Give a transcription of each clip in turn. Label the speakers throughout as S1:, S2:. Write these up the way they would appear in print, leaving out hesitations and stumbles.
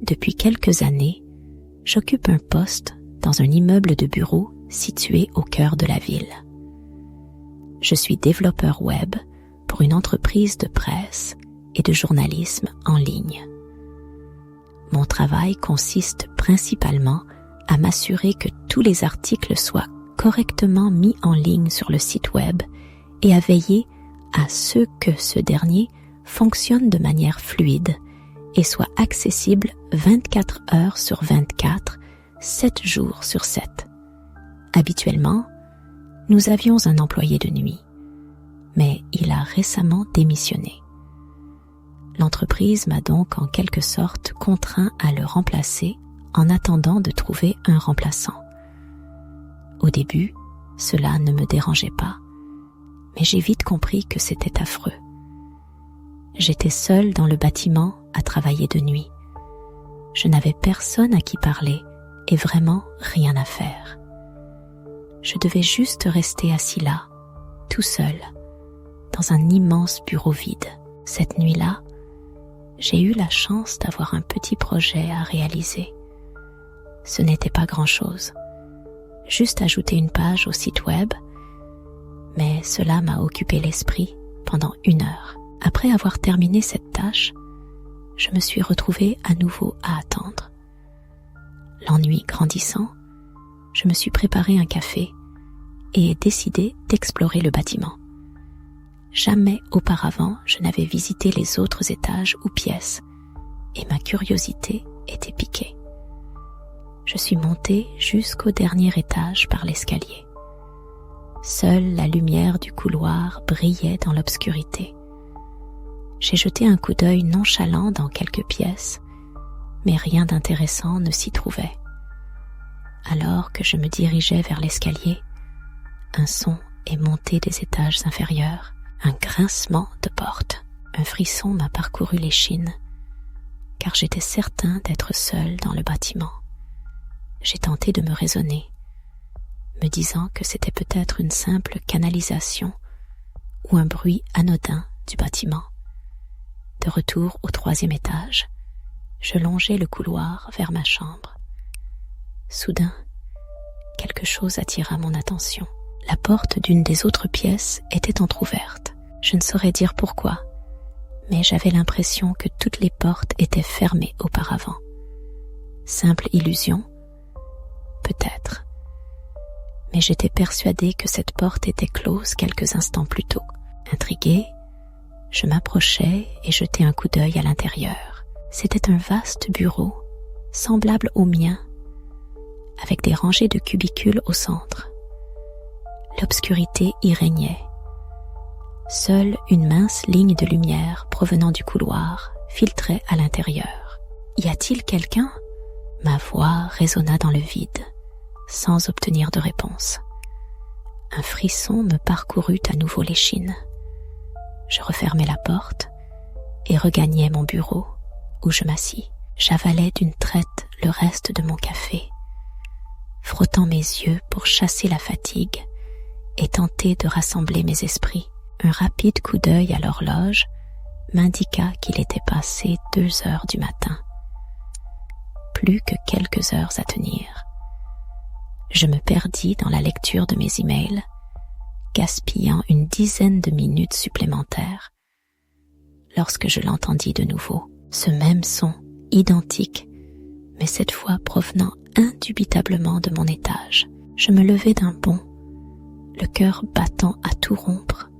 S1: Depuis quelques années, j'occupe un poste dans un immeuble de bureaux situé au cœur de la ville. Je suis développeur web pour une entreprise de presse et de journalisme en ligne. Mon travail consiste principalement à m'assurer que tous les articles soient correctement mis en ligne sur le site web et à veiller à ce que ce dernier fonctionne de manière fluide et soit accessible 24 heures sur 24, 7 jours sur 7. Habituellement, nous avions un employé de nuit, mais il a récemment démissionné. L'entreprise m'a donc en quelque sorte contraint à le remplacer en attendant de trouver un remplaçant. Au début, cela ne me dérangeait pas, mais j'ai vite compris que c'était affreux. J'étais seule dans le bâtiment à travailler de nuit. Je n'avais personne à qui parler et vraiment rien à faire. Je devais juste rester assis là, tout seul, dans un immense bureau vide. Cette nuit-là, j'ai eu la chance d'avoir un petit projet à réaliser. Ce n'était pas grand-chose, juste ajouter une page au site web, mais cela m'a occupé l'esprit pendant 1 heure. Après avoir terminé cette tâche, je me suis retrouvée à nouveau à attendre. L'ennui grandissant, je me suis préparé un café et ai décidé d'explorer le bâtiment. Jamais auparavant je n'avais visité les autres étages ou pièces et ma curiosité était piquée. Je suis montée jusqu'au dernier étage par l'escalier. Seule la lumière du couloir brillait dans l'obscurité. J'ai jeté un coup d'œil nonchalant dans quelques pièces, mais rien d'intéressant ne s'y trouvait. Alors que je me dirigeais vers l'escalier, un son est monté des étages inférieurs, un grincement de porte. Un frisson m'a parcouru l'échine, car j'étais certain d'être seul dans le bâtiment. J'ai tenté de me raisonner, me disant que c'était peut-être une simple canalisation ou un bruit anodin du bâtiment. De retour au 3e étage, je longeai le couloir vers ma chambre. Soudain, quelque chose attira mon attention. La porte d'une des autres pièces était entr'ouverte. Je ne saurais dire pourquoi, mais j'avais l'impression que toutes les portes étaient fermées auparavant. Simple illusion? Peut-être. Mais j'étais persuadée que cette porte était close quelques instants plus tôt. Intriguée, je m'approchai et jetai un coup d'œil à l'intérieur. C'était un vaste bureau, semblable au mien, avec des rangées de cubicules au centre. L'obscurité y régnait. Seule une mince ligne de lumière provenant du couloir filtrait à l'intérieur. « Y a-t-il quelqu'un » Ma voix résonna dans le vide, sans obtenir de réponse. Un frisson me parcourut à nouveau l'échine. Je refermai la porte et regagnai mon bureau, où je m'assis. J'avalai d'une traite le reste de mon café, frottant mes yeux pour chasser la fatigue et tenter de rassembler mes esprits. Un rapide coup d'œil à l'horloge m'indiqua qu'il était passé 2 heures du matin. Plus que quelques heures à tenir. Je me perdis dans la lecture de mes emails, gaspillant une dizaine de minutes supplémentaires, lorsque je l'entendis de nouveau. Ce même son, identique, mais cette fois provenant indubitablement de mon étage. Je me levai d'un bond, le cœur battant à tout rompre,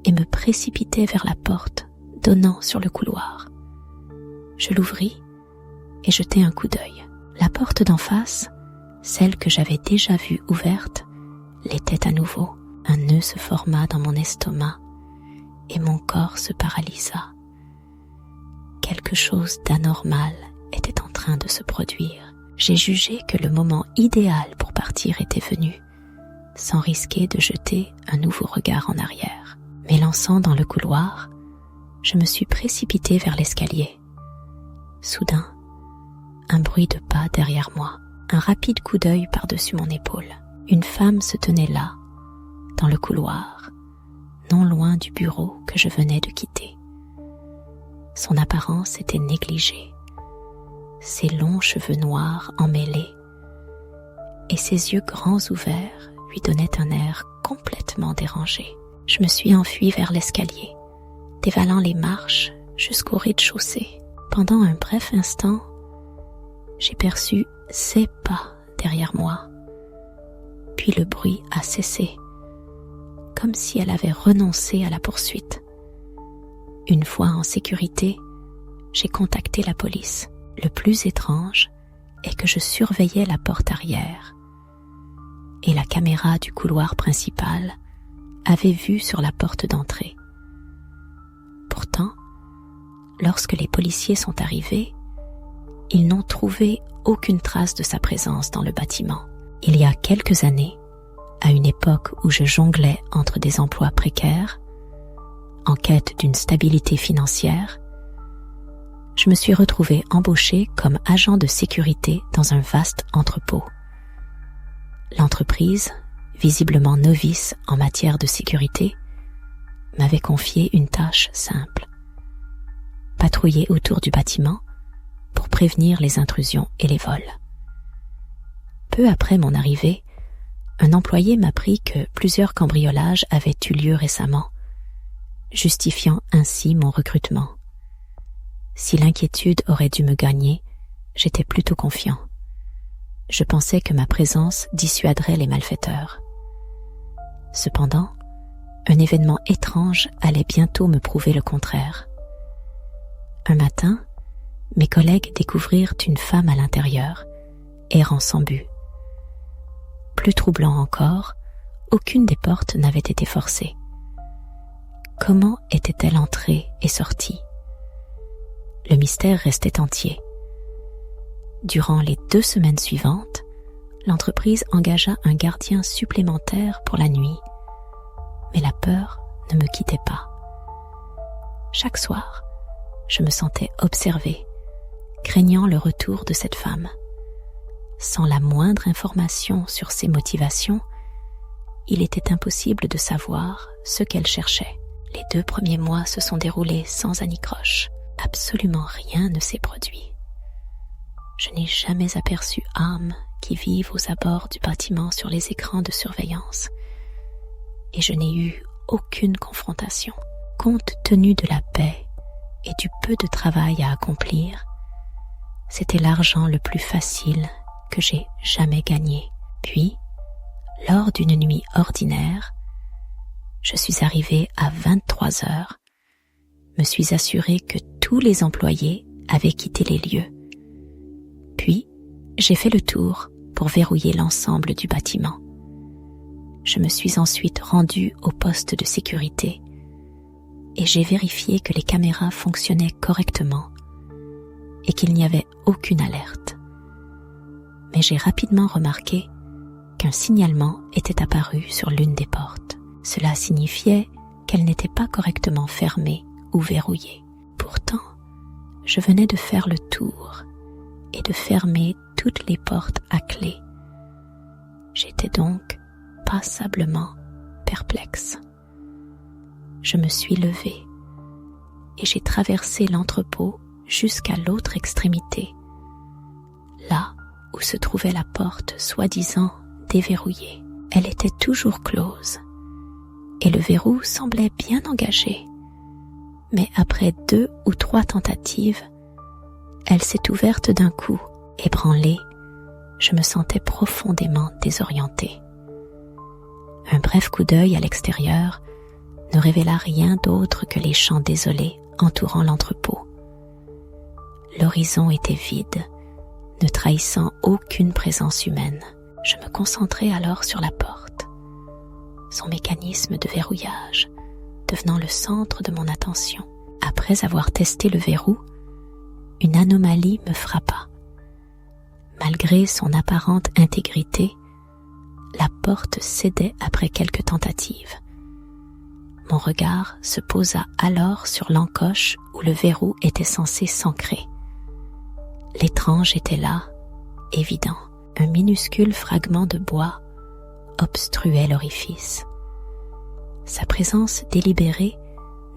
S1: et me précipitai vers la porte donnant sur le couloir. Je l'ouvris et jetai un coup d'œil. La porte d'en face, celle que j'avais déjà vue ouverte, l'était à nouveau. Un nœud se forma dans mon estomac et mon corps se paralysa. Quelque chose d'anormal était en train de se produire. J'ai jugé que le moment idéal pour partir était venu, sans risquer de jeter un nouveau regard en arrière. M'élançant dans le couloir, je me suis précipitée vers l'escalier. Soudain, un bruit de pas derrière moi, un rapide coup d'œil par-dessus mon épaule. Une femme se tenait là, dans le couloir, non loin du bureau que je venais de quitter. Son apparence était négligée. ses longs cheveux noirs emmêlés, et ses yeux grands ouverts lui donnaient un air complètement dérangé. Je me suis enfuie vers l'escalier, dévalant les marches jusqu'au rez-de-chaussée. Pendant un bref instant, j'ai perçu ses pas derrière moi, puis le bruit a cessé, comme si elle avait renoncé à la poursuite. Une fois en sécurité, j'ai contacté la police. Le plus étrange est que je surveillais la porte arrière et la caméra du couloir principal avait vue sur la porte d'entrée. Pourtant, lorsque les policiers sont arrivés, ils n'ont trouvé aucune trace de sa présence dans le bâtiment. Il y a quelques années, à une époque où je jonglais entre des emplois précaires, en quête d'une stabilité financière, je me suis retrouvée embauchée comme agent de sécurité dans un vaste entrepôt. L'entreprise, visiblement novice en matière de sécurité, m'avait confié une tâche simple: patrouiller autour du bâtiment pour prévenir les intrusions et les vols. Peu après mon arrivée, un employé m'apprit que plusieurs cambriolages avaient eu lieu récemment, justifiant ainsi mon recrutement. Si l'inquiétude aurait dû me gagner, j'étais plutôt confiant. Je pensais que ma présence dissuaderait les malfaiteurs. Cependant, un événement étrange allait bientôt me prouver le contraire. Un matin, mes collègues découvrirent une femme à l'intérieur, errant sans but. Plus troublant encore, aucune des portes n'avait été forcée. Comment était-elle entrée et sortie? Le mystère restait entier. Durant les 2 semaines suivantes, l'entreprise engagea un gardien supplémentaire pour la nuit, mais la peur ne me quittait pas. Chaque soir, je me sentais observée, craignant le retour de cette femme. Sans la moindre information sur ses motivations, il était impossible de savoir ce qu'elle cherchait. Les 2 premiers mois se sont déroulés sans anicroche. Absolument rien ne s'est produit. Je n'ai jamais aperçu âmes qui vivent aux abords du bâtiment sur les écrans de surveillance, et je n'ai eu aucune confrontation. Compte tenu de la paix et du peu de travail à accomplir, c'était l'argent le plus facile que j'ai jamais gagné. Puis, lors d'une nuit ordinaire, je suis arrivée à 23 heures, me suis assurée que tous les employés avaient quitté les lieux. Puis, j'ai fait le tour pour verrouiller l'ensemble du bâtiment. Je me suis ensuite rendue au poste de sécurité et j'ai vérifié que les caméras fonctionnaient correctement et qu'il n'y avait aucune alerte. Mais j'ai rapidement remarqué qu'un signalement était apparu sur l'une des portes. Cela signifiait qu'elle n'était pas correctement fermée ou verrouillée. Pourtant, je venais de faire le tour et de fermer toutes les portes à clé. J'étais donc passablement perplexe. Je me suis levée et j'ai traversé l'entrepôt jusqu'à l'autre extrémité, là où se trouvait la porte soi-disant déverrouillée. Elle était toujours close et le verrou semblait bien engagé. Mais après 2 ou 3 tentatives, elle s'est ouverte d'un coup. Ébranlée, je me sentais profondément désorientée. Un bref coup d'œil à l'extérieur ne révéla rien d'autre que les champs désolés entourant l'entrepôt. L'horizon était vide, ne trahissant aucune présence humaine. Je me concentrai alors sur la porte, son mécanisme de verrouillage devenant le centre de mon attention. Après avoir testé le verrou, une anomalie me frappa. Malgré son apparente intégrité, la porte cédait après quelques tentatives. Mon regard se posa alors sur l'encoche où le verrou était censé s'ancrer. L'étrange était là, évident. Un minuscule fragment de bois obstruait l'orifice. Sa présence délibérée,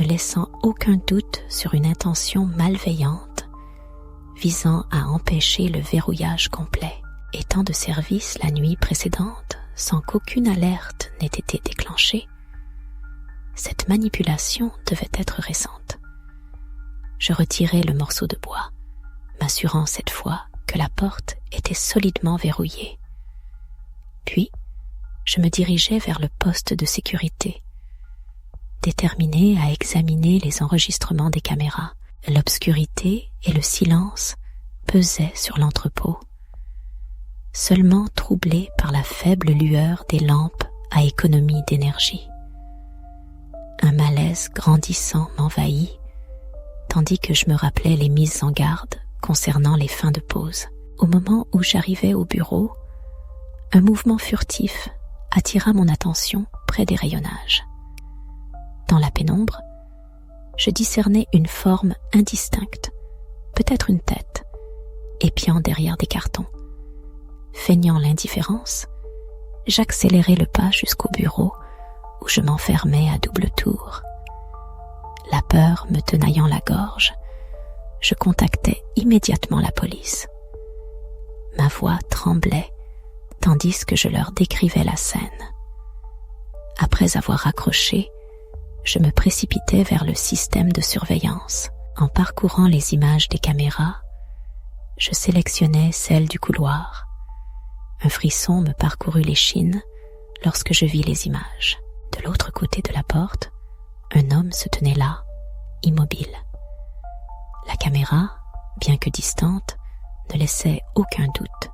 S1: ne laissant aucun doute sur une intention malveillante, visant à empêcher le verrouillage complet, étant de service la nuit précédente sans qu'aucune alerte n'ait été déclenchée. Cette manipulation devait être récente. Je retirai le morceau de bois, m'assurant cette fois que la porte était solidement verrouillée. Puis, je me dirigeai vers le poste de sécurité, déterminé à examiner les enregistrements des caméras. L'obscurité et le silence pesaient sur l'entrepôt, seulement troublés par la faible lueur des lampes à économie d'énergie. Un malaise grandissant m'envahit, tandis que je me rappelais les mises en garde concernant les fins de pause. Au moment où j'arrivais au bureau, un mouvement furtif attira mon attention près des rayonnages. Dans la pénombre, je discernais une forme indistincte, peut-être une tête, épiant derrière des cartons. Feignant l'indifférence, j'accélérai le pas jusqu'au bureau où je m'enfermais à double tour. La peur me tenaillant la gorge, je contactai immédiatement la police. Ma voix tremblait tandis que je leur décrivais la scène. Après avoir raccroché, je me précipitais vers le système de surveillance. En parcourant les images des caméras, je sélectionnais celle du couloir. Un frisson me parcourut l'échine lorsque je vis les images. De l'autre côté de la porte, un homme se tenait là, immobile. La caméra, bien que distante, ne laissait aucun doute.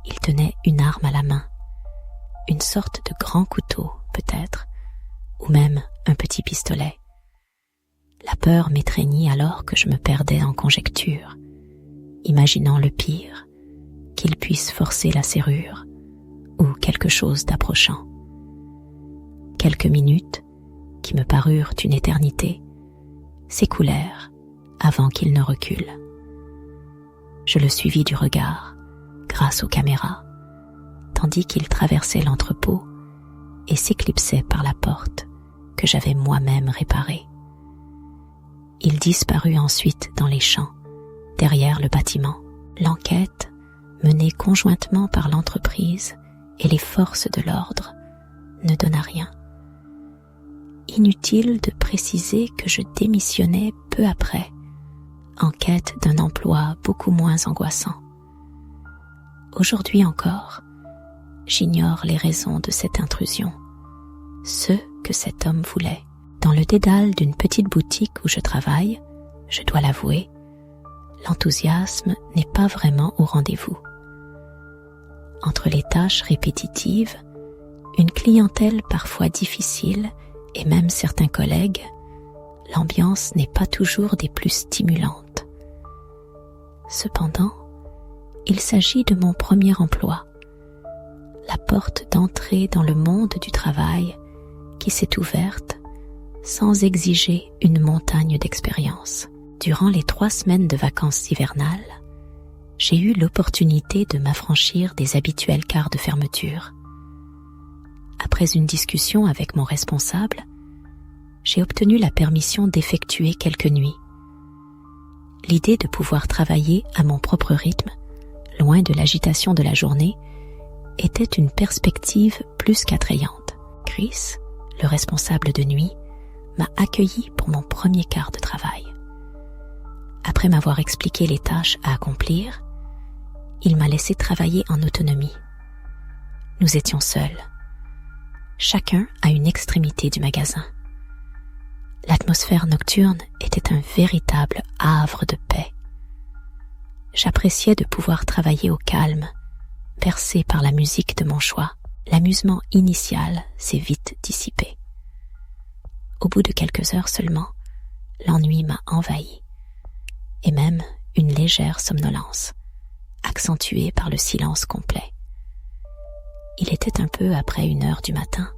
S1: Il tenait une arme à la main, une sorte de grand couteau peut-être, ou même un petit pistolet. La peur m'étreignit alors que je me perdais en conjectures, imaginant le pire, qu'il puisse forcer la serrure, ou quelque chose d'approchant. Quelques minutes, qui me parurent une éternité, s'écoulèrent avant qu'il ne recule. Je le suivis du regard, grâce aux caméras, tandis qu'il traversait l'entrepôt et s'éclipsait par la porte que j'avais moi-même réparée. Il disparut ensuite dans les champs, derrière le bâtiment. L'enquête, menée conjointement par l'entreprise et les forces de l'ordre, ne donna rien. Inutile de préciser que je démissionnai peu après, en quête d'un emploi beaucoup moins angoissant. Aujourd'hui encore, j'ignore les raisons de cette intrusion, ce que cet homme voulait. Dans le dédale d'une petite boutique où je travaille, je dois l'avouer, l'enthousiasme n'est pas vraiment au rendez-vous. Entre les tâches répétitives, une clientèle parfois difficile et même certains collègues, l'ambiance n'est pas toujours des plus stimulantes. Cependant, il s'agit de mon premier emploi, la porte d'entrée dans le monde du travail qui s'est ouverte sans exiger une montagne d'expérience. Durant les 3 semaines de vacances hivernales, j'ai eu l'opportunité de m'affranchir des habituels quarts de fermeture. Après une discussion avec mon responsable, j'ai obtenu la permission d'effectuer quelques nuits. L'idée de pouvoir travailler à mon propre rythme, loin de l'agitation de la journée, était une perspective plus qu'attrayante. Chris, le responsable de nuit, m'a accueilli pour mon premier quart de travail. Après m'avoir expliqué les tâches à accomplir, il m'a laissé travailler en autonomie. Nous étions seuls, chacun à une extrémité du magasin. L'atmosphère nocturne était un véritable havre de paix. J'appréciais de pouvoir travailler au calme, bercé par la musique de mon choix. L'amusement initial s'est vite dissipé. Au bout de quelques heures seulement, l'ennui m'a envahi, et même une légère somnolence, accentuée par le silence complet. Il était un peu après 1h du matin,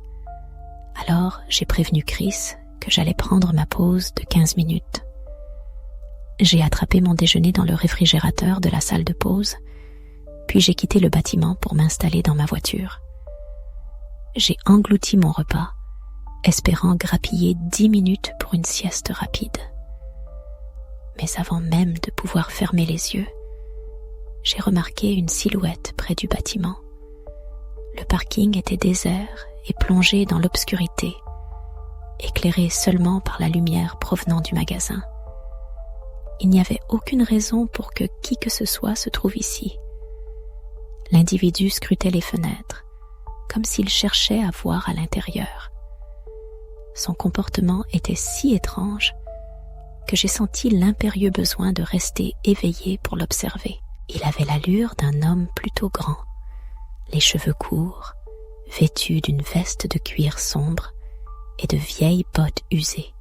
S1: alors j'ai prévenu Chris que j'allais prendre ma pause de 15 minutes. J'ai attrapé mon déjeuner dans le réfrigérateur de la salle de pause, puis j'ai quitté le bâtiment pour m'installer dans ma voiture. J'ai englouti mon repas, espérant grappiller 10 minutes pour une sieste rapide. Mais avant même de pouvoir fermer les yeux, j'ai remarqué une silhouette près du bâtiment. Le parking était désert et plongé dans l'obscurité, éclairé seulement par la lumière provenant du magasin. Il n'y avait aucune raison pour que qui que ce soit se trouve ici. L'individu scrutait les fenêtres, comme s'il cherchait à voir à l'intérieur. Son comportement était si étrange que j'ai senti l'impérieux besoin de rester éveillé pour l'observer. Il avait l'allure d'un homme plutôt grand, les cheveux courts, vêtu d'une veste de cuir sombre et de vieilles bottes usées.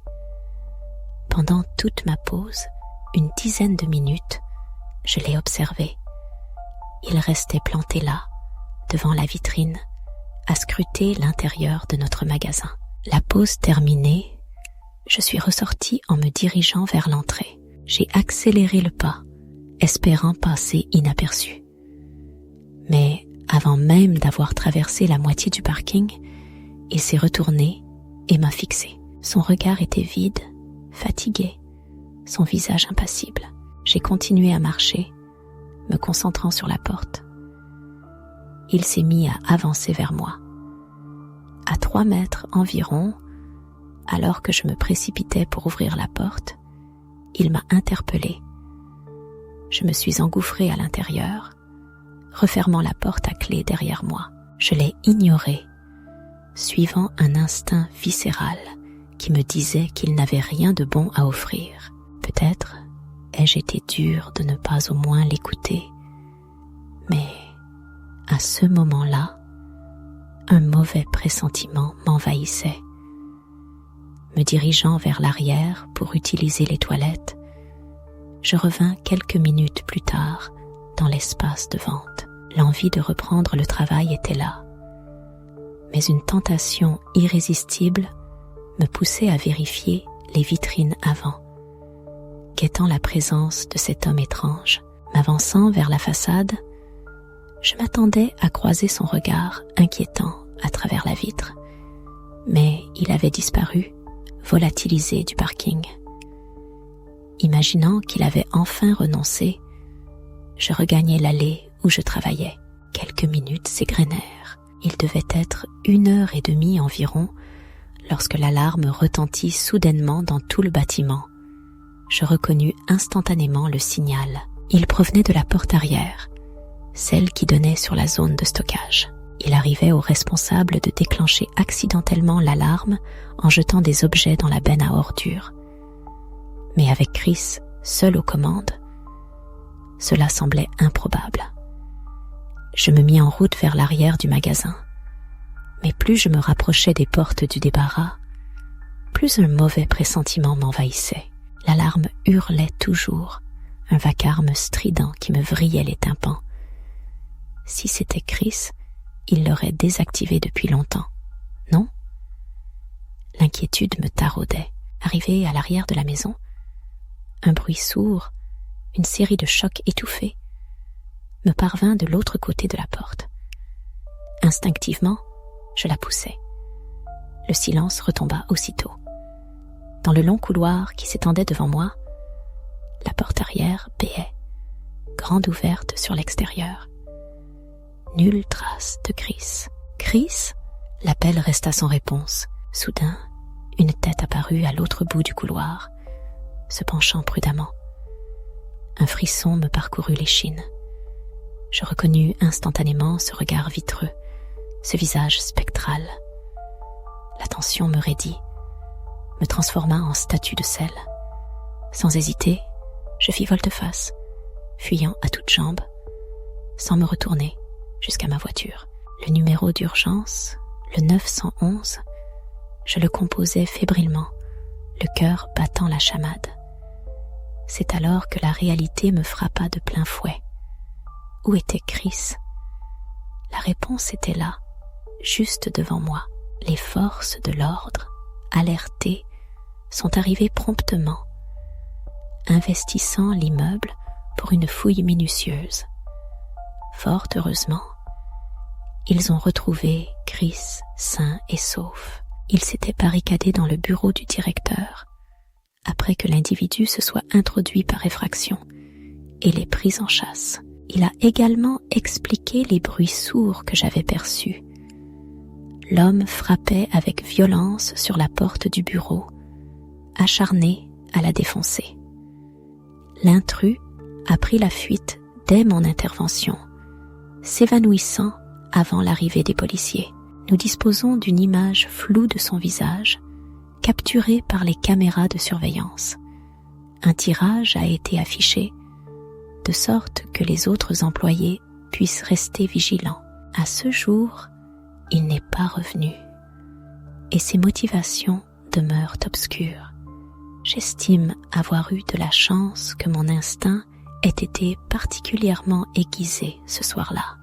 S1: Pendant toute ma pause, une dizaine de minutes, je l'ai observé. Il restait planté là, devant la vitrine, à scruter l'intérieur de notre magasin. La pause terminée, je suis ressortie en me dirigeant vers l'entrée. J'ai accéléré le pas, espérant passer inaperçu. Mais avant même d'avoir traversé la moitié du parking, il s'est retourné et m'a fixé. Son regard était vide, fatigué, son visage impassible. J'ai continué à marcher, me concentrant sur la porte. Il s'est mis à avancer vers moi. À 3 mètres environ, alors que je me précipitais pour ouvrir la porte, il m'a interpellée. Je me suis engouffrée à l'intérieur, refermant la porte à clé derrière moi. Je l'ai ignoré, suivant un instinct viscéral qui me disait qu'il n'avait rien de bon à offrir. Peut-être ai-je été dure de ne pas au moins l'écouter, mais à ce moment-là, un mauvais pressentiment m'envahissait. Me dirigeant vers l'arrière pour utiliser les toilettes, je revins quelques minutes plus tard dans l'espace de vente. L'envie de reprendre le travail était là, mais une tentation irrésistible me poussait à vérifier les vitrines avant, guettant la présence de cet homme étrange. M'avançant vers la façade, je m'attendais à croiser son regard inquiétant à travers la vitre, mais il avait disparu, volatilisé du parking. Imaginant qu'il avait enfin renoncé, je regagnai l'allée où je travaillais. Quelques minutes s'égrenèrent. Il devait être 1h30 environ lorsque l'alarme retentit soudainement dans tout le bâtiment. Je reconnus instantanément le signal. Il provenait de la porte arrière, celle qui donnait sur la zone de stockage. Il arrivait au responsable de déclencher accidentellement l'alarme en jetant des objets dans la benne à ordures. Mais avec Chris, seul aux commandes, cela semblait improbable. Je me mis en route vers l'arrière du magasin. Mais plus je me rapprochais des portes du débarras, plus un mauvais pressentiment m'envahissait. L'alarme hurlait toujours, un vacarme strident qui me vrillait les tympans. Si c'était Chris, il l'aurait désactivé depuis longtemps, non? L'inquiétude me taraudait. Arrivé à l'arrière de la maison, un bruit sourd, une série de chocs étouffés, me parvint de l'autre côté de la porte. Instinctivement, je la poussai. Le silence retomba aussitôt. Dans le long couloir qui s'étendait devant moi, la porte arrière béait, grande ouverte sur l'extérieur. Nulle trace de Chris. Chris? L'appel resta sans réponse. Soudain, une tête apparut à l'autre bout du couloir, se penchant prudemment. Un frisson me parcourut l'échine. Je reconnus instantanément ce regard vitreux, ce visage spectral. La tension me raidit, me transforma en statue de sel. Sans hésiter, je fis volte-face, fuyant à toutes jambes, sans me retourner jusqu'à ma voiture. Le numéro d'urgence, le 911, je le composais fébrilement, le cœur battant la chamade. C'est alors que la réalité me frappa de plein fouet. Où était Chris? La réponse était là, juste devant moi. Les forces de l'ordre, alertées, sont arrivées promptement, investissant l'immeuble pour une fouille minutieuse. Fort heureusement, ils ont retrouvé Chris sain et sauf. Il s'était barricadé dans le bureau du directeur, après après que l'individu se soit introduit par effraction et les pris en chasse. Il a également expliqué les bruits sourds que j'avais perçus. L'homme frappait avec violence sur la porte du bureau, acharné à la défoncer. L'intrus a pris la fuite dès mon intervention, s'évanouissant avant l'arrivée des policiers. Nous disposons d'une image floue de son visage, capturée par les caméras de surveillance. Un tirage a été affiché, de sorte que les autres employés puissent rester vigilants. À ce jour, il n'est pas revenu, et ses motivations demeurent obscures. J'estime avoir eu de la chance que mon instinct ait été particulièrement aiguisé ce soir-là.